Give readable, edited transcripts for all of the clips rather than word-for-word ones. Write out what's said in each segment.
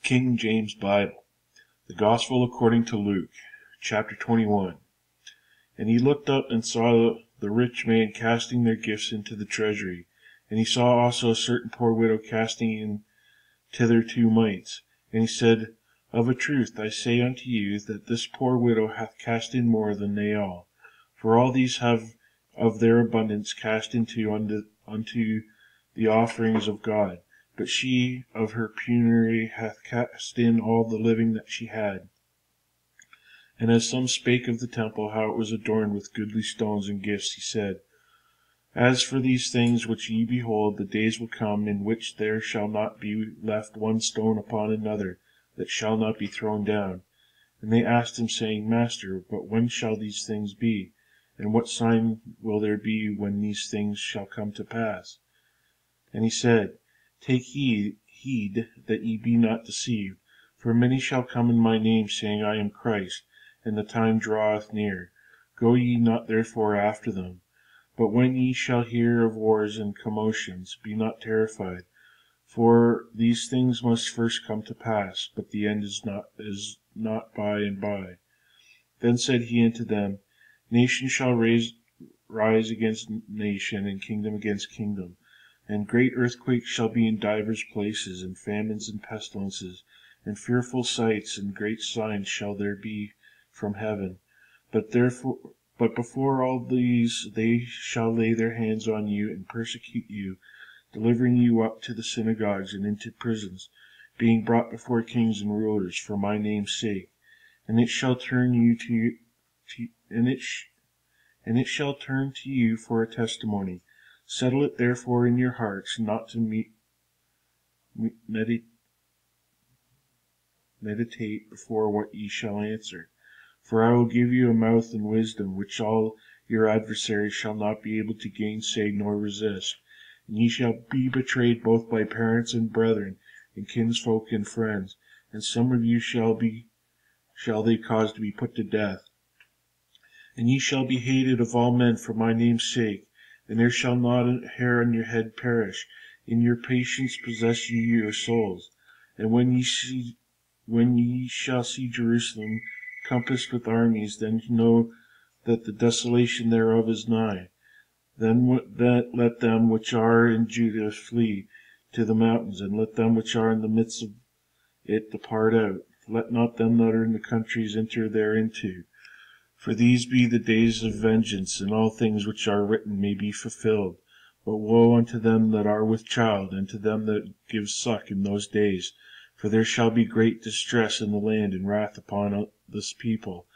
King James Bible, the Gospel according to Luke, chapter 21. And he looked up and saw the rich man casting their gifts into the treasury. And he saw also a certain poor widow casting in thither 2 mites. And he said, Of a truth I say unto you, that this poor widow hath cast in more than they all. For all these have of their abundance cast into unto the offerings of God. But she of her penury hath cast in all the living that she had. And as some spake of the temple, how it was adorned with goodly stones and gifts, he said, As for these things which ye behold, the days will come, in which there shall not be left one stone upon another, that shall not be thrown down. And they asked him, saying, Master, but when shall these things be? And what sign will there be when these things shall come to pass? And he said, Take heed that ye be not deceived. For many shall come in my name, saying, I am Christ, and the time draweth near. Go ye not therefore after them. But when ye shall hear of wars and commotions, be not terrified. For these things must first come to pass, but the end is not by and by. Then said he unto them, Nation shall rise against nation, and kingdom against kingdom. And great earthquakes shall be in divers places, and famines and pestilences, and fearful sights and great signs shall there be from heaven. But before all these they shall lay their hands on you, and persecute you, delivering you up to the synagogues and into prisons, being brought before kings and rulers for my name's sake. And it shall turn to you for a testimony. Settle it therefore in your hearts, not to meditate before what ye shall answer. For I will give you a mouth and wisdom, which all your adversaries shall not be able to gainsay nor resist. And ye shall be betrayed both by parents and brethren, and kinsfolk and friends, and some of you shall they cause to be put to death. And ye shall be hated of all men for my name's sake, and there shall not a hair on your head perish. In your patience possess ye your souls. And when ye shall see Jerusalem compassed with armies, then know that the desolation thereof is nigh. Then let them which are in Judah flee to the mountains, and let them which are in the midst of it depart out. Let not them that are in the countries enter thereinto. For these be the days of vengeance, and all things which are written may be fulfilled. But woe unto them that are with child, and to them that give suck in those days. For there shall be great distress in the land, and wrath upon this people.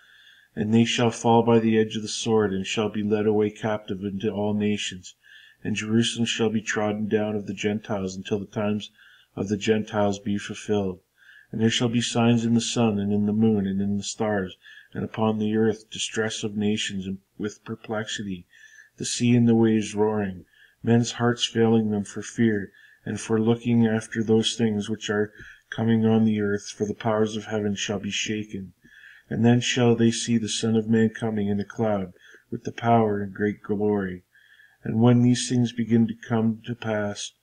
And they shall fall by the edge of the sword, and shall be led away captive into all nations. And Jerusalem shall be trodden down of the Gentiles, until the times of the Gentiles be fulfilled. And there shall be signs in the sun, and in the moon, and in the stars, and upon the earth distress of nations with perplexity, the sea and the waves roaring, men's hearts failing them for fear, and for looking after those things which are coming on the earth, for the powers of heaven shall be shaken. And then shall they see the Son of Man coming in a cloud, with the power and great glory. And when these things begin to come to pass,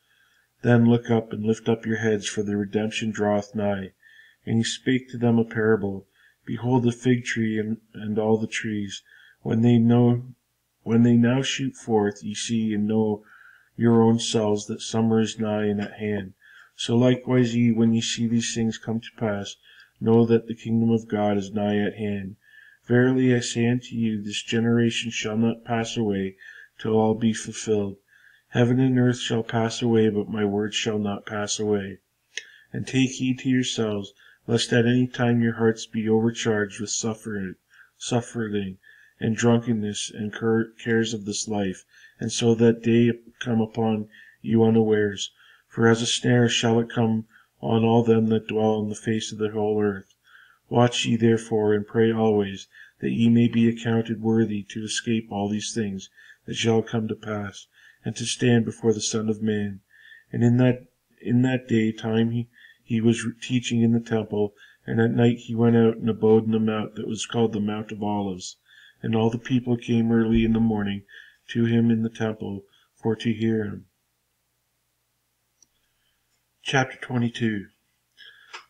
then look up and lift up your heads, for the redemption draweth nigh. And he spake to them a parable. Behold the fig tree and all the trees. When they now shoot forth, ye see and know your own selves that summer is nigh and at hand. So likewise ye, when ye see these things come to pass, know that the kingdom of God is nigh at hand. Verily I say unto you, this generation shall not pass away till all be fulfilled. Heaven and earth shall pass away, but my words shall not pass away. And take heed to yourselves, lest at any time your hearts be overcharged with suffering and drunkenness and cares of this life, and so that day come upon you unawares. For as a snare shall it come on all them that dwell on the face of the whole earth. Watch ye therefore, and pray always, that ye may be accounted worthy to escape all these things that shall come to pass, and to stand before the Son of Man. And in that day time he was teaching in the temple, and at night he went out and abode in the mount that was called the Mount of Olives. And all the people came early in the morning to him in the temple for to hear him. Chapter 22.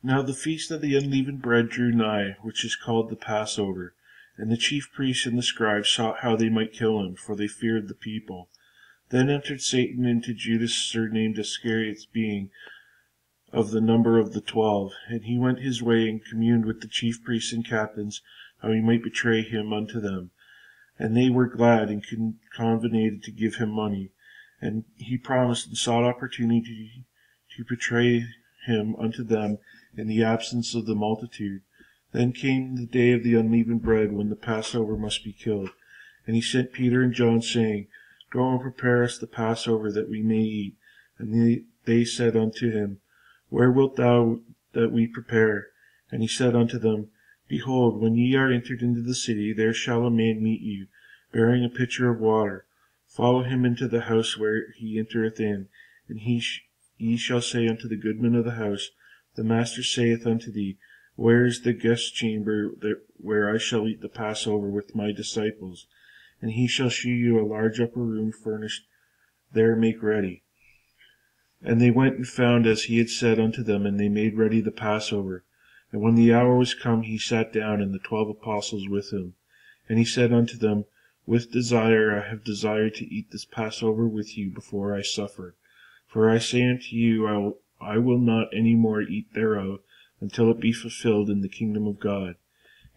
Now the feast of the unleavened bread drew nigh, which is called the Passover. And the chief priests and the scribes sought how they might kill him, for they feared the people. Then entered Satan into Judas, surnamed Iscariot, being of the number of the 12. And he went his way, and communed with the chief priests and captains, how he might betray him unto them. And they were glad, and convened to give him money. And he promised and sought opportunity to betray him unto them in the absence of the multitude. Then came the day of the unleavened bread, when the Passover must be killed. And he sent Peter and John, saying, Go and prepare us the Passover, that we may eat. And they said unto him, Where wilt thou that we prepare? And he said unto them, Behold, when ye are entered into the city, there shall a man meet you, bearing a pitcher of water. Follow him into the house where he entereth in, and ye shall say unto the goodman of the house, The master saith unto thee, Where is the guest chamber where I shall eat the Passover with my disciples? And he shall shew you a large upper room furnished, there make ready. And they went and found as he had said unto them, and they made ready the Passover. And when the hour was come, he sat down, and the 12 apostles with him. And he said unto them, With desire I have desired to eat this Passover with you before I suffer. For I say unto you, I will not any more eat thereof, until it be fulfilled in the kingdom of God.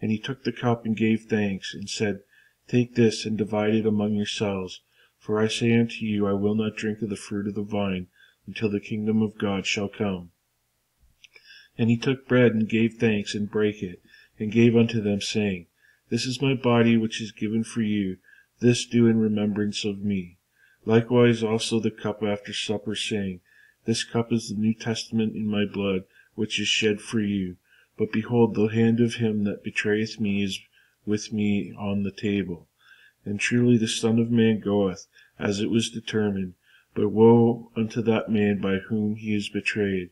And he took the cup, and gave thanks, and said, Take this, and divide it among yourselves. For I say unto you, I will not drink of the fruit of the vine, until the kingdom of God shall come. And he took bread, and gave thanks, and brake it, and gave unto them, saying, This is my body which is given for you. This do in remembrance of me. Likewise also the cup after supper, saying, This cup is the New Testament in my blood, which is shed for you. But behold, the hand of him that betrayeth me is with me on the table. And truly the Son of Man goeth, as it was determined, but woe unto that man by whom he is betrayed.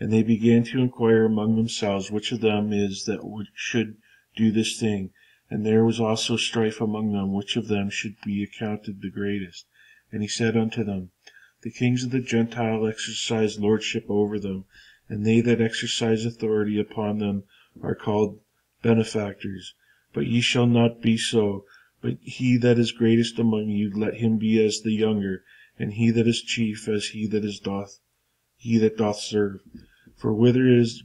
And they began to inquire among themselves which of them is that should do this thing. And there was also strife among them, which of them should be accounted the greatest. And he said unto them, The kings of the Gentiles exercise lordship over them, and they that exercise authority upon them are called benefactors. But ye shall not be so. But he that is greatest among you, let him be as the younger, and he that is chief as he that doth serve. For whither is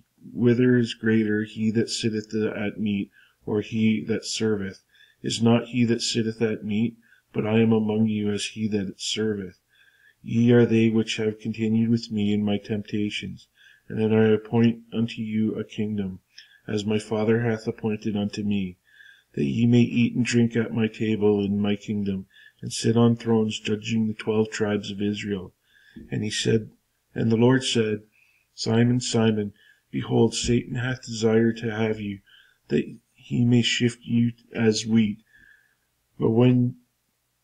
greater, he that sitteth at meat, or he that serveth? Is not he that sitteth at meat? But I am among you as he that serveth. Ye are they which have continued with me in my temptations, and that I appoint unto you a kingdom, as my Father hath appointed unto me, that ye may eat and drink at my table in my kingdom, and sit on thrones judging the 12 tribes of Israel. And the Lord said, Simon, Simon, behold, Satan hath desired to have you, that he may shift you as wheat. But when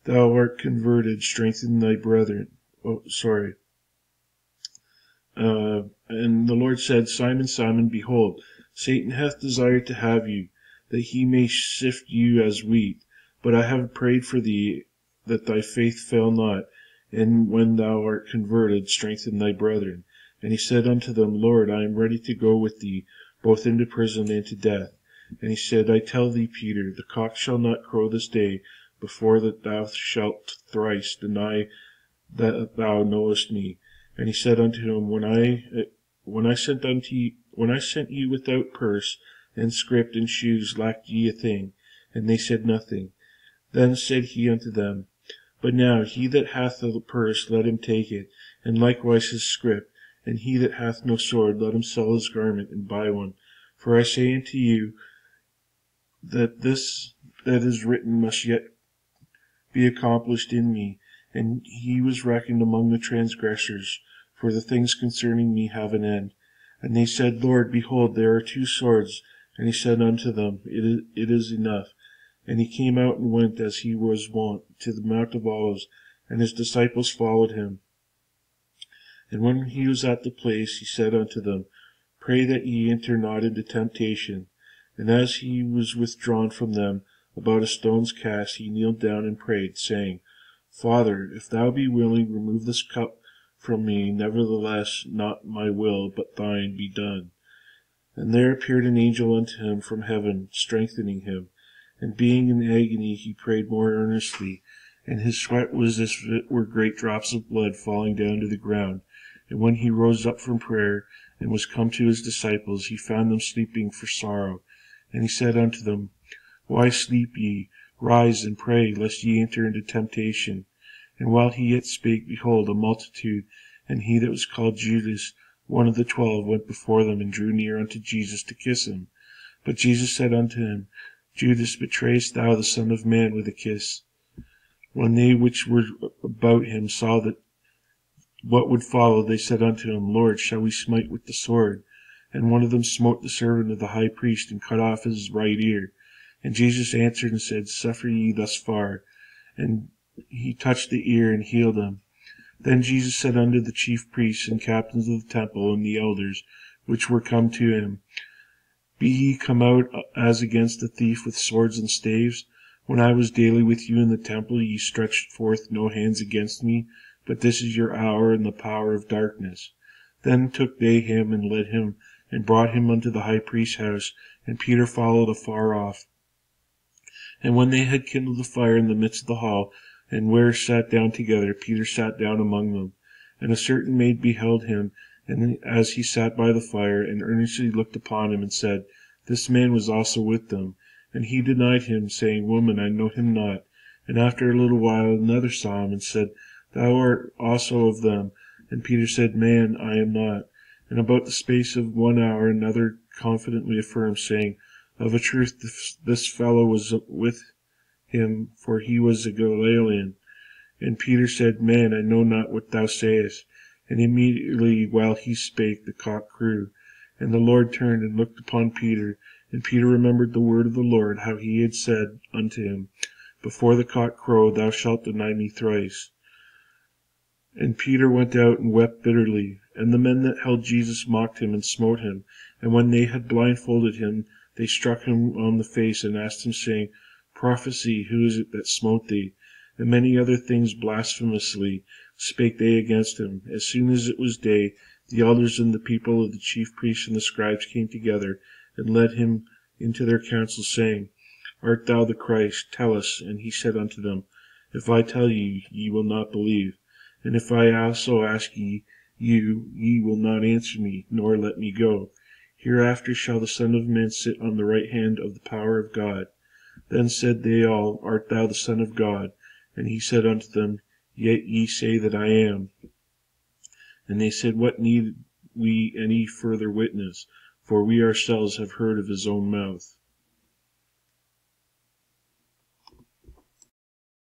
thou art converted, strengthen thy brethren. And the Lord said, Simon, Simon, behold, Satan hath desired to have you, that he may sift you as wheat. But I have prayed for thee, that thy faith fail not, and when thou art converted, strengthen thy brethren. And he said unto them, Lord, I am ready to go with thee, both into prison and to death. And he said, I tell thee, Peter, the cock shall not crow this day, before that thou shalt thrice deny that thou knowest me. And he said unto him, When I sent you without purse, and scrip, and shoes, lacked ye a thing? And they said, Nothing. Then said he unto them, But now he that hath a purse, let him take it, and likewise his scrip. And he that hath no sword, let him sell his garment, and buy one. For I say unto you, that this that is written must yet be accomplished in me. And he was reckoned among the transgressors, for the things concerning me have an end. And they said, Lord, behold, there are 2 swords. And he said unto them, It is enough. And he came out and went, as he was wont, to the Mount of Olives, and his disciples followed him. And when he was at the place, he said unto them, Pray that ye enter not into temptation. And as he was withdrawn from them, about a stone's cast, he kneeled down and prayed, saying, Father, if thou be willing, remove this cup from me. Nevertheless, not my will, but thine be done. And there appeared an angel unto him from heaven, strengthening him. And being in agony, he prayed more earnestly, and his sweat was as if it were great drops of blood falling down to the ground. And when he rose up from prayer, and was come to his disciples, he found them sleeping for sorrow. And he said unto them, Why sleep ye? Rise and pray, lest ye enter into temptation. And while he yet spake, behold, a multitude, and he that was called Judas, one of the 12, went before them, and drew near unto Jesus to kiss him. But Jesus said unto him, Judas, betrayest thou the Son of Man with a kiss? When they which were about him saw that what would follow, they said unto him, Lord, shall we smite with the sword? And one of them smote the servant of the high priest, and cut off his right ear. And Jesus answered and said, Suffer ye thus far. And he touched the ear, and healed him. Then Jesus said unto the chief priests and captains of the temple, and the elders which were come to him, Be ye come out as against a thief with swords and staves? When I was daily with you in the temple, ye stretched forth no hands against me, but this is your hour and the power of darkness. Then took they him, and led him, and brought him unto the high priest's house, and Peter followed afar off. And when they had kindled a fire in the midst of the hall, and where sat down together, Peter sat down among them. And a certain maid beheld him, and as he sat by the fire, and earnestly looked upon him, and said, This man was also with them. And he denied him, saying, Woman, I know him not. And after a little while another saw him, and said, Thou art also of them. And Peter said, Man, I am not. And about the space of 1 hour another confidently affirmed, saying, Of a truth this fellow was with him, for he was a Galilean. And Peter said, Man, I know not what thou sayest. And immediately while he spake, the cock crew. And the Lord turned and looked upon Peter. And Peter remembered the word of the Lord, how he had said unto him, Before the cock crow, thou shalt deny me thrice. And Peter went out and wept bitterly. And the men that held Jesus mocked him and smote him. And when they had blindfolded him, they struck him on the face, and asked him, saying, Prophesy, who is it that smote thee? And many other things blasphemously spake they against him. As soon as it was day, the elders and the people of the chief priests and the scribes came together, and led him into their council, saying, Art thou the Christ? Tell us. And he said unto them, If I tell you, ye will not believe. And if I also ask ye, ye will not answer me, nor let me go. Hereafter shall the Son of Man sit on the right hand of the power of God. Then said they all, Art thou the Son of God? And he said unto them, Yet ye say that I am. And they said, What need we any further witness? For we ourselves have heard of his own mouth.